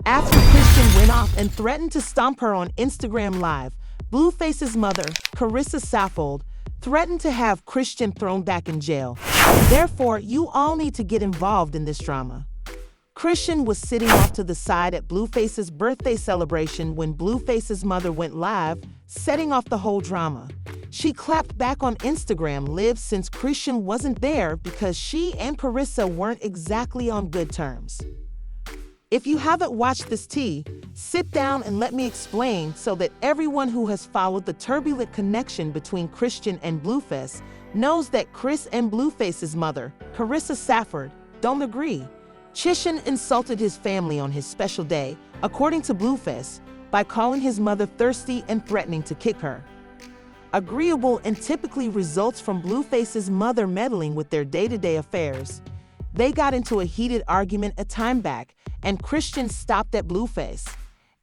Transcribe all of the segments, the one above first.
After Christian went off and threatened to stomp her on Instagram Live, Blueface's mother, Carissa Saffold, threatened to have Christian thrown back in jail. Therefore, you all need to get involved in this drama. Christian was sitting off to the side at Blueface's birthday celebration when Blueface's mother went live, setting off the whole drama. She clapped back on Instagram Live since Christian wasn't there because she and Carissa weren't exactly on good terms. If you haven't watched this tea, sit down and let me explain so that everyone who has followed the turbulent connection between Christian and Blueface knows that Chris and Blueface's mother, Carissa Saffold, don't agree. Chrisean insulted his family on his special day, according to Blueface, by calling his mother thirsty and threatening to kick her. Agreeable and typically results from Blueface's mother meddling with their day-to-day affairs. They got into a heated argument a time back, and Christian stopped at Blueface.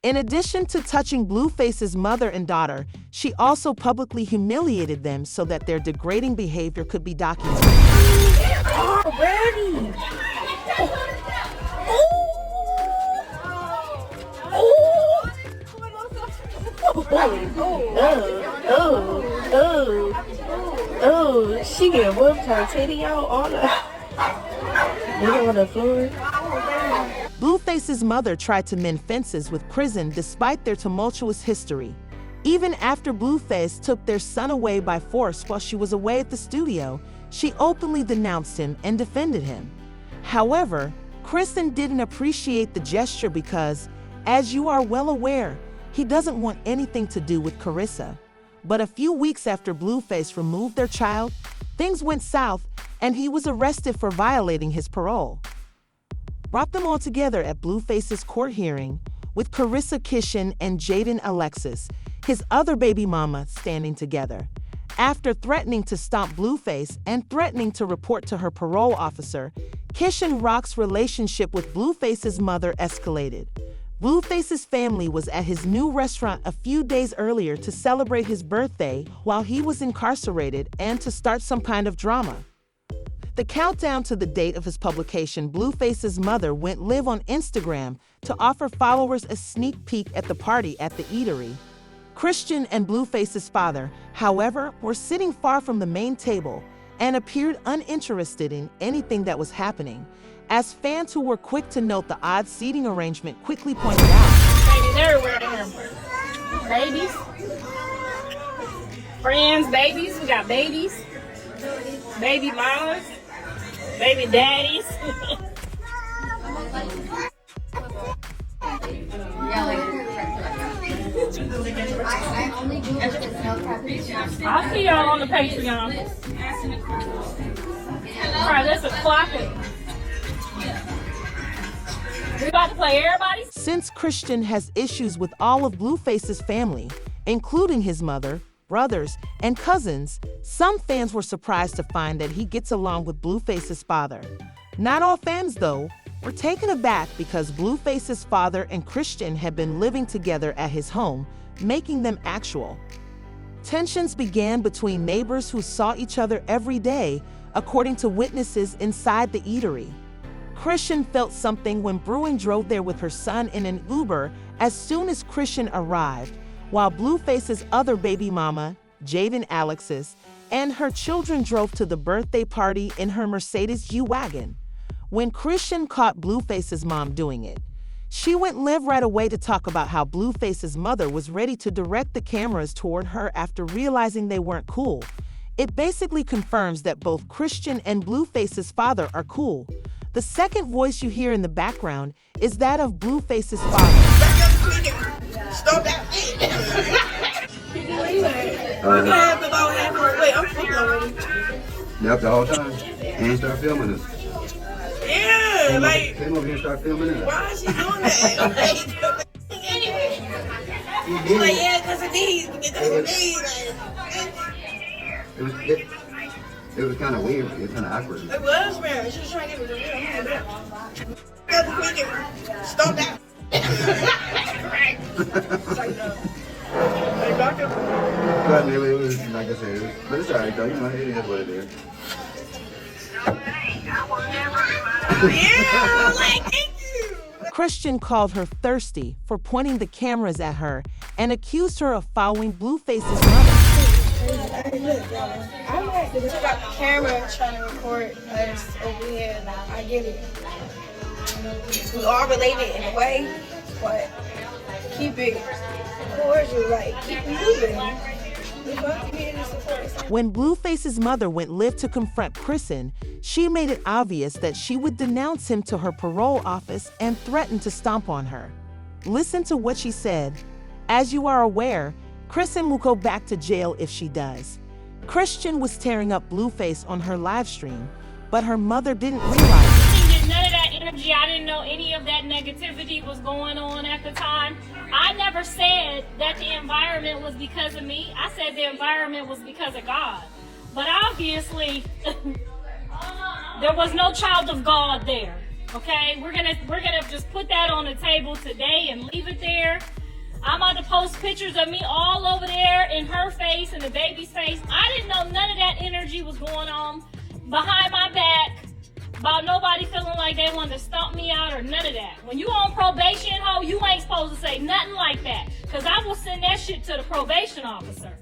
In addition to touching Blueface's mother and daughter, she also publicly humiliated them so that their degrading behavior could be documented. Already. Oh, she get whooped her titty out on the floor. Blueface's mother tried to mend fences with Chrisean despite their tumultuous history. Even after Blueface took their son away by force while she was away at the studio, she openly denounced him and defended him. However, Chrisean didn't appreciate the gesture because, as you are well aware, he doesn't want anything to do with Carissa. But a few weeks after Blueface removed their child, things went south and he was arrested for violating his parole. Brought them all together at Blueface's court hearing, with Carissa Chrisean and Jaden Alexis, his other baby mama, standing together. After threatening to stomp Blueface and threatening to report to her parole officer, Chrisean Rock's relationship with Blueface's mother escalated. Blueface's family was at his new restaurant a few days earlier to celebrate his birthday while he was incarcerated and to start some kind of drama. The countdown to the date of his publication, Blueface's mother went live on Instagram to offer followers a sneak peek at the party at the eatery. Christian and Blueface's father, however, were sitting far from the main table and appeared uninterested in anything that was happening, as fans who were quick to note the odd seating arrangement quickly pointed out. Babies everywhere. Babies. Friends, babies. We got babies. Baby mamas. Baby daddies. I'll see y'all on the Patreon. Alright, that's a clock. We about to play everybody? Since Christian has issues with all of Blueface's family, including his mother, brothers, and cousins, some fans were surprised to find that he gets along with Blueface's father. Not all fans, though, were taken aback because Blueface's father and Christian had been living together at his home, making them actual. Tensions began between neighbors who saw each other every day, according to witnesses inside the eatery. Christian felt something when Bruin drove there with her son in an Uber as soon as Christian arrived, while Blueface's other baby mama, Jaden Alexis, and her children drove to the birthday party in her Mercedes G-Wagon. When Christian caught Blueface's mom doing it, she went live right away to talk about how Blueface's mother was ready to direct the cameras toward her after realizing they weren't cool. It basically confirms that both Christian and Blueface's father are cool. The second voice you hear in the background is that of Blueface's father. Stop that. Wait, I'm full already. Yep, the whole time. And start filming it. Yeah, like. Came over here and start filming it. Why is she doing that? Like, yeah, because of these. It was kind of weird. It was kind of awkward. It was, man. She was trying to get it real. Stop that. Hey, back up. But it was, like I said, but it's alright though. You know, it is what it is. Yeah, like, thank you. Chrisean called her thirsty for pointing the cameras at her and accused her of following Blueface's mother. Hey, look, y'all. I'm like, they got the camera trying to record us over here. I get it. We are related in a way, but keep it cordial, like, keep it moving. When Blueface's mother went live to confront Chrisean, she made it obvious that she would denounce him to her parole office and threaten to stomp on her. Listen to what she said. As you are aware, Chrisean will go back to jail if she does. Chrisean was tearing up Blueface on her live stream, but her mother didn't realize it. None of that energy, I didn't know any of that negativity was going on at the time. I never said that the environment was because of me. I said the environment was because of God. But obviously, there was no child of God there. Okay, we're gonna just put that on the table today and leave it there. I'm about to post pictures of me all over there in her face and the baby's face. I didn't know none of that energy was going on behind my back about nobody feeling like they wanted to stomp me out or none of that. When you on probation, ho, you ain't supposed to say nothing like that, because I will send that shit to the probation officer.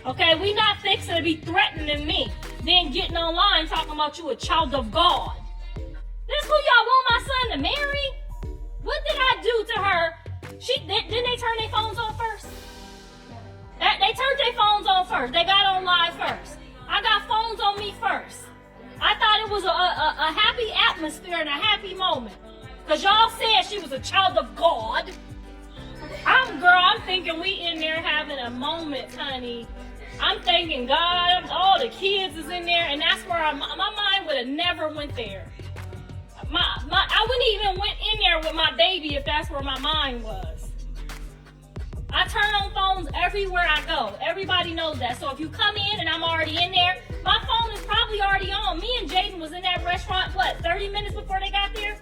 Okay, we not fixing to be threatening me, then getting online talking about you a child of God. This who y'all want my son to marry? What did I do to her? Didn't they turn their phones on first? They turned their phones on first. They got on live first. I got phones on me first. I thought it was a happy atmosphere and a happy moment. Because y'all said she was a child of God. I'm thinking we in there having a moment, honey. I'm thanking God, all the kids is in there, and that's where my mind would have never went there. I wouldn't even went in there with my baby if that's where my mind was. I turn on phones everywhere I go. Everybody knows that. So if you come in and I'm already in there, my phone is probably already on. Me and Jaden was in that restaurant, 30 minutes before they got there?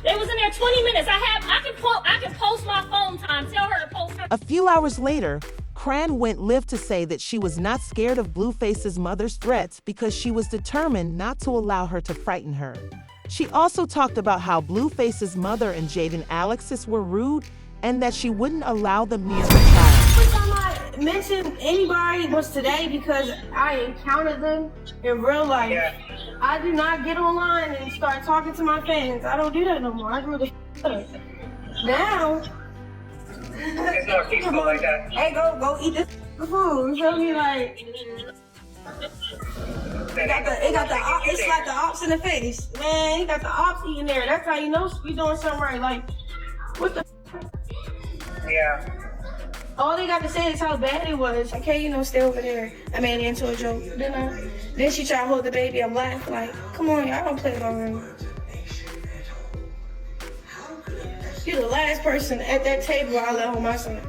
They was in there 20 minutes. I can post my phone time. Tell her to post her. A few hours later, Chrisean went live to say that she was not scared of Blueface's mother's threats because she was determined not to allow her to frighten her. She also talked about how Blueface's mother and Jaden Alexis were rude and that she wouldn't allow them near her child. First time I mentioned anybody was today because I encountered them in real life. Yeah. I do not get online and start talking to my fans. I don't do that no more. I grew the up. Now, it's not peaceful like that. Hey, go eat this food. You feel me? Like, it's like the ops in the face. Man, he got the ops eating there. That's how you know you're doing something right. Like, what the? Yeah. All they got to say is how bad it was. I can't, stay over there. I made it into a joke. Then she tried to hold the baby. I'm laughing like, come on, y'all don't play it already. You're the last person at that table I let hold my son.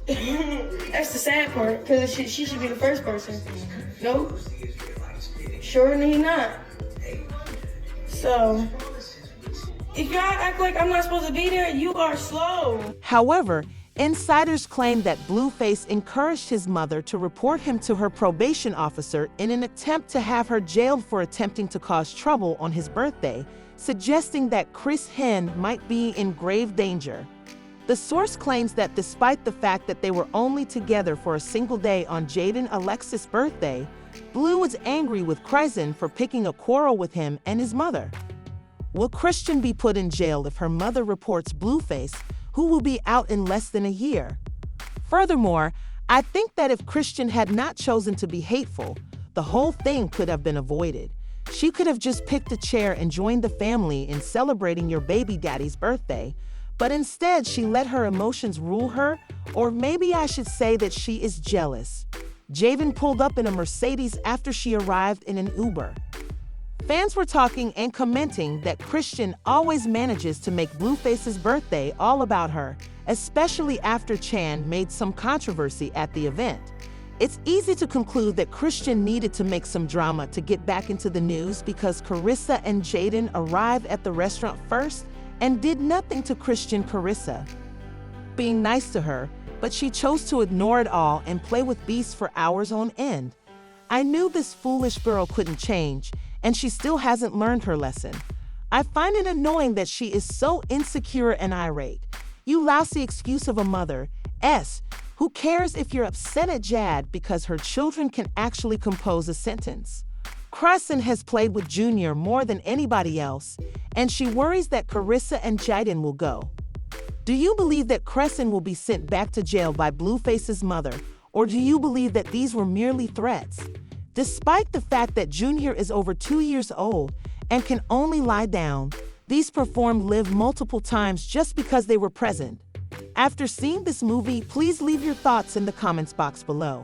That's the sad part, because she should be the first person. Nope. Surely not. So, if y'all act like I'm not supposed to be there, you are slow. However, insiders claim that Blueface encouraged his mother to report him to her probation officer in an attempt to have her jailed for attempting to cause trouble on his birthday, suggesting that Chrisean might be in grave danger. The source claims that despite the fact that they were only together for a single day on Jaden Alexis' birthday, Blue was angry with Chrisean for picking a quarrel with him and his mother. Will Chrisean be put in jail if her mother reports Blueface, who will be out in less than a year? Furthermore, I think that if Chrisean had not chosen to be hateful, the whole thing could have been avoided. She could have just picked a chair and joined the family in celebrating your baby daddy's birthday, but instead she let her emotions rule her, or maybe I should say that she is jealous. Jaden pulled up in a Mercedes after she arrived in an Uber. Fans were talking and commenting that Chrisean always manages to make Blueface's birthday all about her, especially after Chan made some controversy at the event. It's easy to conclude that Chrisean needed to make some drama to get back into the news because Carissa and Jaden arrived at the restaurant first and did nothing to Chrisean Carissa, being nice to her, but she chose to ignore it all and play with Beast for hours on end. I knew this foolish girl couldn't change, and she still hasn't learned her lesson. I find it annoying that she is so insecure and irate. You lousy excuse of a mother. Who cares if you're upset at Jad because her children can actually compose a sentence? Chrisean has played with Junior more than anybody else, and she worries that Carissa and Jaden will go. Do you believe that Chrisean will be sent back to jail by Blueface's mother, or do you believe that these were merely threats? Despite the fact that Junior is over 2 years old and can only lie down, these performed live multiple times just because they were present. After seeing this movie, please leave your thoughts in the comments box below.